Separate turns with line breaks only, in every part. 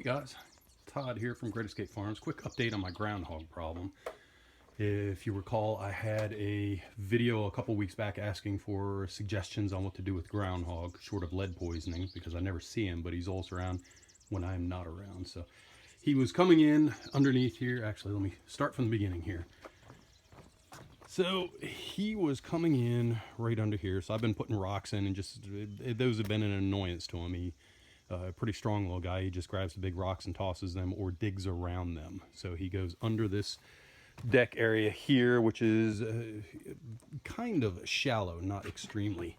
guys, Todd here from Great Escape Farms. Quick update on my groundhog problem. If you recall, I had a video a couple weeks back asking for suggestions on what to do with groundhog, short of lead poisoning, because I never see him, but he's always around when I'm not around. So he was coming in underneath here. Actually, let me start from the beginning here. So he was coming in right under here. So I've been putting rocks in, and just those have been an annoyance to him. He a pretty strong little guy. He just grabs the big rocks and tosses them or digs around them. So he goes under this deck area here, which is kind of shallow, not extremely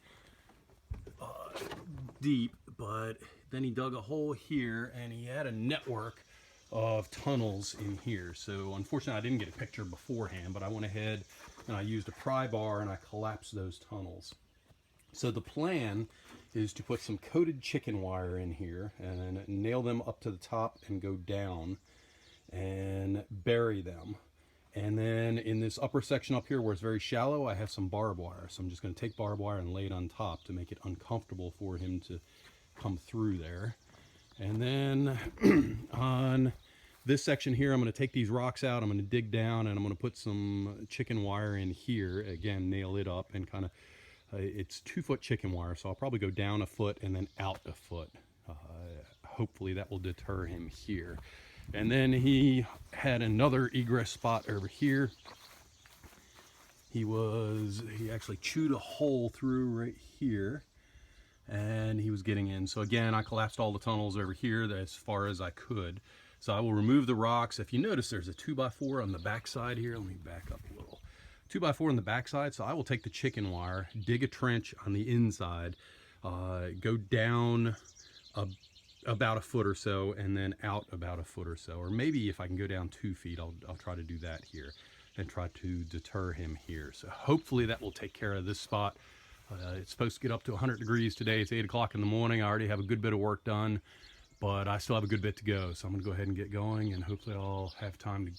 deep, but then he dug a hole here and he had a network of tunnels in here. So unfortunately I didn't get a picture beforehand, but I went ahead and I used a pry bar and I collapsed those tunnels. So the plan is to put some coated chicken wire in here and nail them up to the top and go down and bury them. And then in this upper section up here where it's very shallow, I have some barbed wire. So I'm just going to take barbed wire and lay it on top to make it uncomfortable for him to come through there. And then on this section here, I'm going to take these rocks out, I'm going to dig down, and I'm going to put some chicken wire in here. Again, nail it up and kind of, it's 2-foot chicken wire, so I'll probably go down a foot and then out a foot. Hopefully that will deter him here. And then he had another egress spot over here. He actually chewed a hole through right here, and he was getting in. So again, I collapsed all the tunnels over here as far as I could. So I will remove the rocks. If you notice, there's a 2x4 on the back side here. Let me back up a little. 2x4 on the back side. So I will take the chicken wire, dig a trench on the inside, go down about a foot or so, and then out about a foot or so. Or maybe if I can go down 2 feet, I'll try to do that here and try to deter him here. So hopefully that will take care of this spot. It's supposed to get up to 100 degrees today. It's 8 o'clock in the morning. I already have a good bit of work done, but I still have a good bit to go. So I'm gonna go ahead and get going, and hopefully I'll have time to,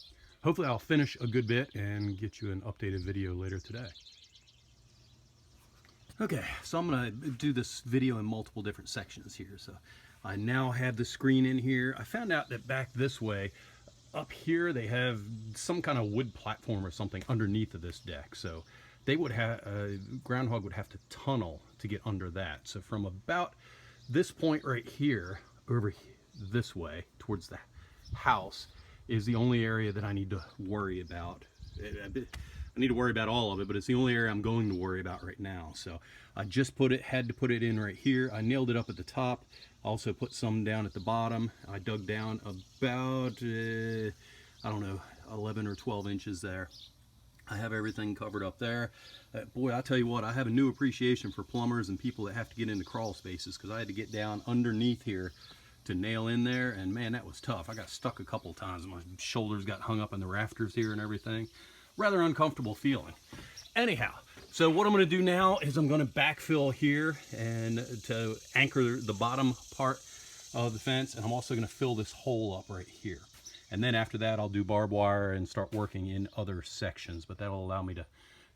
hopefully I'll finish a good bit and get you an updated video later today. Okay, so I'm gonna do this video in multiple different sections here. So I now have the screen in here. I found out that back this way, up here, they have some kind of wood platform or something underneath of this deck. So they would have, groundhog would have to tunnel to get under that. So from about this point right here, over this way towards the house, is the only area that I need to worry about. I need to worry about all of it, but it's the only area I'm going to worry about right now. So I just had to put it in right here. I nailed it up at the top. Also put some down at the bottom. I dug down about, I don't know, 11 or 12 inches there. I have everything covered up there. Boy, I'll tell you what, I have a new appreciation for plumbers and people that have to get into crawl spaces, because I had to get down underneath here to nail in there, and man, that was tough. I got stuck a couple times. My shoulders got hung up in the rafters here and everything. Rather uncomfortable feeling. Anyhow, so what I'm going to do now is I'm going to backfill here and to anchor the bottom part of the fence, and I'm also going to fill this hole up right here. And then after that, I'll do barbed wire and start working in other sections, but that'll allow me to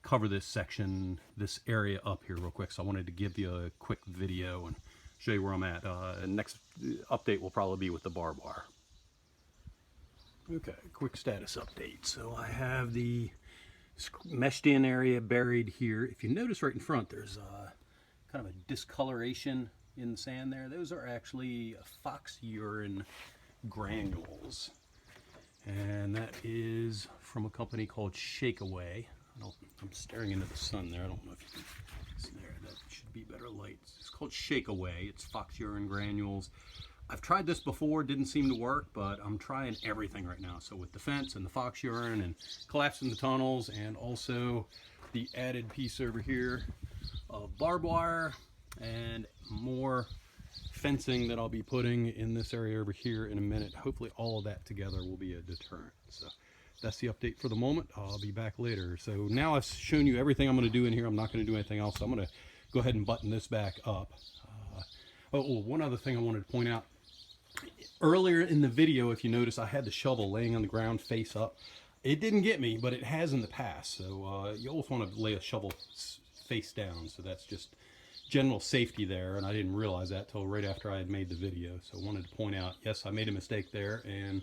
cover this section, this area up here real quick. So I wanted to give you a quick video and show you where I'm at. Next update will probably be with the barbed wire. Okay, quick status update. So I have the meshed in area buried here. If you notice right in front, there's kind of a discoloration in the sand there. Those are actually fox urine granules. And that is from a company called Shake Away. I'm staring into the sun there. I don't know if you can see there. That should be better light. It's called Shake Away. It's fox urine granules. I've tried this before, didn't seem to work, but I'm trying everything right now. So with the fence and the fox urine and collapsing the tunnels, and also the added piece over here of barbed wire and more fencing that I'll be putting in this area over here in a minute. Hopefully all of that together will be a deterrent. So that's the update for the moment. I'll be back later. So now I've shown you everything I'm going to do in here. I'm not going to do anything else. So I'm going to go ahead and button this back up. One other thing I wanted to point out. Earlier in the video, if you notice, I had the shovel laying on the ground face up. It didn't get me, but it has in the past. So you always want to lay a shovel face down. So that's just general safety there, and I didn't realize that till right after I had made the video. So I wanted to point out, yes, I made a mistake there, and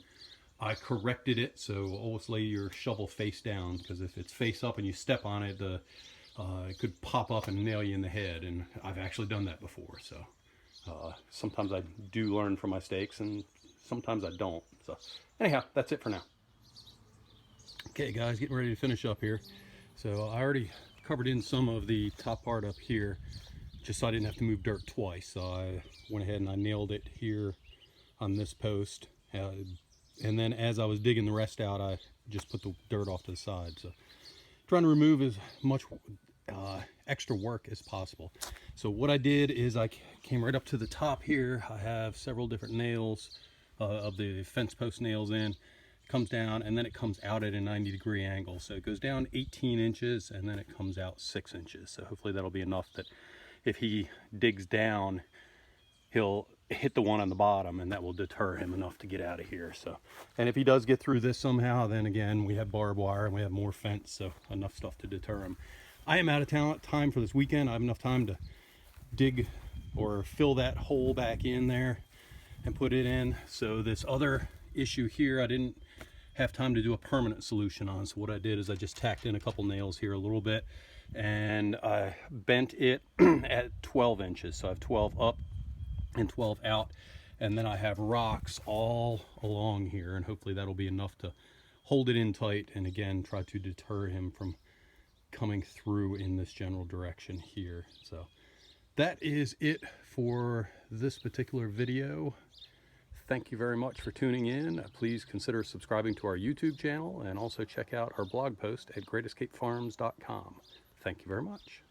I corrected it. So always lay your shovel face down, because if it's face up and you step on it, it could pop up and nail you in the head, and I've actually done that before. So sometimes I do learn from my mistakes, and sometimes I don't. So anyhow, that's it for now. Okay guys, getting ready to finish up here. So I already covered in some of the top part up here, just so I didn't have to move dirt twice. So I went ahead and I nailed it here on this post. And then as I was digging the rest out, I just put the dirt off to the side. So trying to remove as much extra work as possible. So what I did is I came right up to the top here. I have several different nails of the fence post nails in. Comes down and then it comes out at a 90-degree angle. So it goes down 18 inches and then it comes out 6 inches. So hopefully that'll be enough that if he digs down, he'll hit the one on the bottom, and that will deter him enough to get out of here. So, and if he does get through this somehow, then again, we have barbed wire and we have more fence, so enough stuff to deter him. I am out of time for this weekend. I have enough time to dig or fill that hole back in there and put it in. So this other issue here, I didn't have time to do a permanent solution on. So what I did is I just tacked in a couple nails here a little bit, and I bent it at 12 inches. So I have 12 up and 12 out, and then I have rocks all along here, and hopefully that'll be enough to hold it in tight, and again try to deter him from coming through in this general direction here. So that is it for this particular video. Thank you very much for tuning in. Please consider subscribing to our YouTube channel, and also check out our blog post at greatescapefarms.com. Thank you very much.